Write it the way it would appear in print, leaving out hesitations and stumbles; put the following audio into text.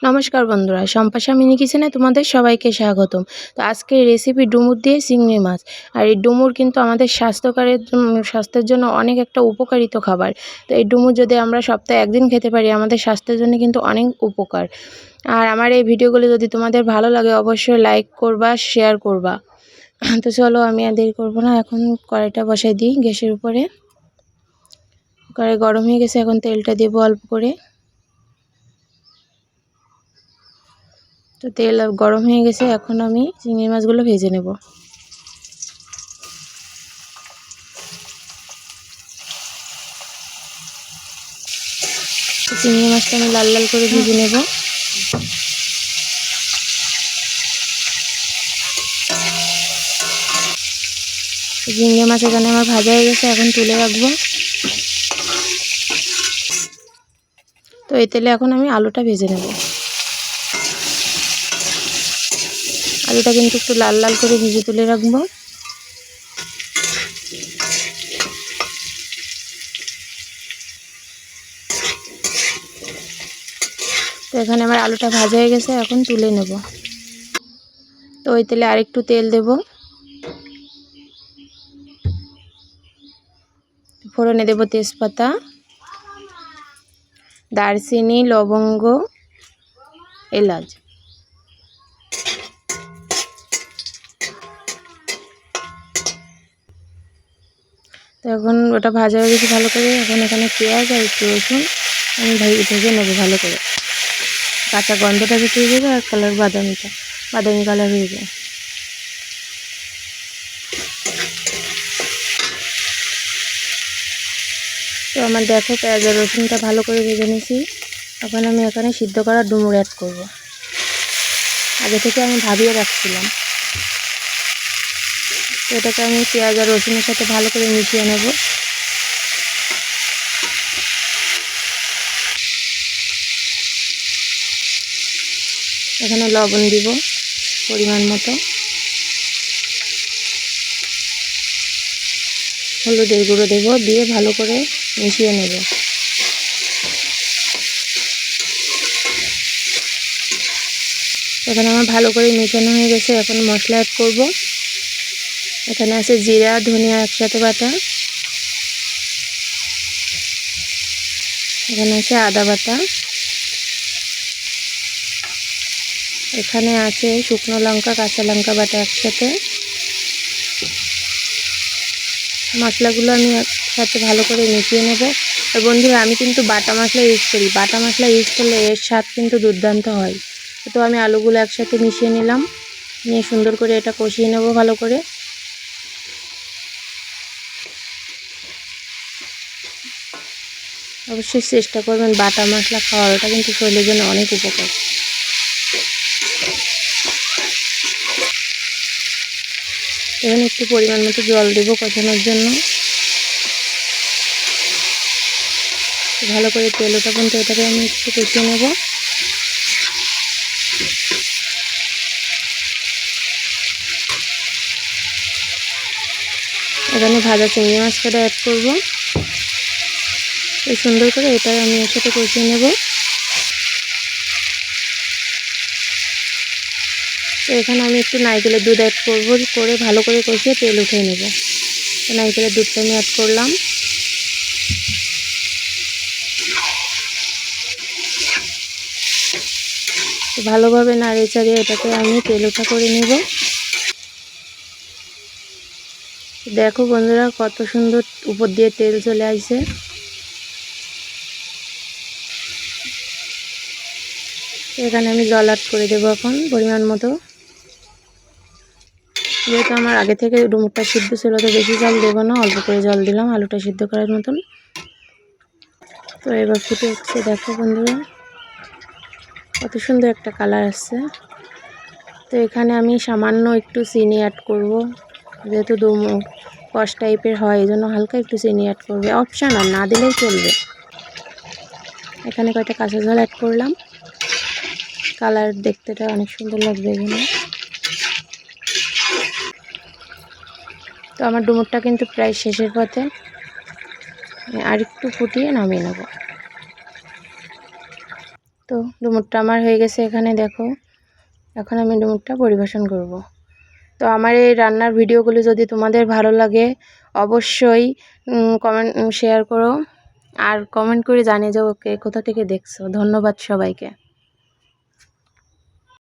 নমস্কার বন্ধুরা, শম্পা মিনি কিচেনে তোমাদের সবাইকে স্বাগতম। তো আজকের রেসিপি ডুমুর দিয়ে চিংড়ি মাছ। আর এই ডুমুর কিন্তু আমাদের স্বাস্থ্যের জন্য অনেক একটা উপকারিত খাবার। তো এই ডুমুর যদি আমরা সপ্তাহে একদিন খেতে পারি আমাদের স্বাস্থ্যের জন্য কিন্তু অনেক উপকার। আর আমার এই ভিডিওগুলো যদি তোমাদের ভালো লাগে অবশ্যই লাইক করবা, শেয়ার করবা। তো চলো আমি আর দেরি করবো না, এখন কড়াইটা বসাই দিই গ্যাসের উপরে। কড়াই গরম হয়ে গেছে, এখন তেলটা দেবো অল্প করে। তো তেল গরম হয়ে গেছে, এখন আমি চিংড়ি মাছগুলো ভেজে নেব। চিংড়ি মাছটা আমি লাল লাল করে ভেজে নেব। চিংড়ি মাছ এখানে আমার ভাজা হয়ে গেছে, এখন তুলে রাখবো। তো এই তেলে এখন আমি আলুটা ভেজে নেব। আলুটা কিন্তু একটু লাল লাল করে ভেজে তুলে রাখবো। তো এখানে আমার আলুটা ভাজা হয়ে গেছে, এখন তুলে নেব। তো ওই তেলে আরেকটু তেল দেব। ফোড়নে দেব তেজপাতা, দারচিনি, লবঙ্গ, এলাচ। তো এখন ওটা ভাজা হয়ে গেছে ভালো করে। এখন এখানে পেঁয়াজ আর একটু রসুন আমি ভেজে নেবো ভালো করে। কাঁচা গন্ধটা বেঁচে যাবে আর কালার বাদামি কালার হয়ে যায়। তো আমার দেখো পেঁয়াজ আর রসুনটা ভালো করে ভেজে নিয়েছি। এখন আমি এখানে সিদ্ধ করা ডুমুর অ্যাড করব। আগে থেকে আমি ভাবিয়ে রাখছিলাম। তো এটাকে আমি পেঁয়াজ আর রসুনের সাথে ভালো করে মিশিয়ে নেব। এখানে লবণ দিব পরিমাণ মতো, হলুদের গুঁড়ো দেব, দিয়ে ভালো করে মিশিয়ে নেব। এখানে আমার ভালো করে মেশানো হয়ে গেছে, এখন মশলা অ্যাড করব। এখানে আছে জিরা, ধনিয়া একসাথে বাটা, এখানে আছে আদা বাটা, এখানে আছে শুকনো লঙ্কা, কাঁচা লঙ্কা বাটা একসাথে। মশলাগুলো আমি একসাথে ভালো করে মিশিয়ে নেব। আর বন্ধুরা, আমি কিন্তু বাটা মশলা ইউজ করি। বাটা মশলা ইউজ করলে এর স্বাদ কিন্তু দুর্দান্ত হয়। তো আমি আলুগুলো একসাথে মিশিয়ে নিলাম, নিয়ে সুন্দর করে এটা কষিয়ে নেব ভালো করে। অবশ্যই চেষ্টা করবেন বাটা মশলা খাওয়ার, ওটা কিন্তু শরীরের জন্য অনেক উপকার। এখানে একটু পরিমাণ মতো জল দেবো কষানোর জন্য। ভালো করে তেল ওঠা পর্যন্ত এটাকে আমি একটু কষিয়ে নেব। এখানে ভাজা চিংড়ি মাছ কটা অ্যাড করবো। এই সুন্দর করে এটাই আমি এর সাথে কষিয়ে নেব। তো এখানে আমি একটু নারকেলের দুধ অ্যাড করবো, করে ভালো করে কষিয়ে তেল উঠিয়ে নেব। তো নারকেলের দুধটা আমি অ্যাড করলাম। তো ভালোভাবে নাড়িয়ে চাড়িয়ে এটাকে আমি তেল ওঠা করে নেব। দেখো বন্ধুরা, কত সুন্দর উপর দিয়ে তেল চলে আসছে। এখানে আমি জল অ্যাড করে দেবো এখন পরিমাণ মতো। যেহেতু আমার আগে থেকে ডুমুরটা সিদ্ধ ছিল, তো বেশি জল দেবো না, অল্প করে জল দিলাম আলুটা সিদ্ধ করার মতন। তো এবার ফুটে উঠছে, দেখো বন্ধুরা কত সুন্দর একটা কালার আসছে। তো এখানে আমি সামান্য একটু চিনি অ্যাড করব, যেহেতু ডুমুর কষ টাইপের হয়, এই জন্য হালকা একটু চিনি অ্যাড করবে, অপশনাল, না দিলেই চলবে। এখানে কয়টা কাঁচা ঝাল অ্যাড করলাম, কালার দেখতেটা অনেক সুন্দর লাগবে এখানে। তো আমার ডুমুরটা কিন্তু প্রায় শেষের পথে, আর একটু ফুটিয়ে নামিয়ে নেব। তো ডুমুরটা আমার হয়ে গেছে এখানে দেখো। এখন আমি ডুমুরটা পরিবেশন করব। তো আমার এই রান্নার ভিডিওগুলো যদি তোমাদের ভালো লাগে অবশ্যই কমেন্ট শেয়ার করো আর কমেন্ট করে জানিয়ে যাও কে কোথা থেকে দেখছো। ধন্যবাদ সবাইকে।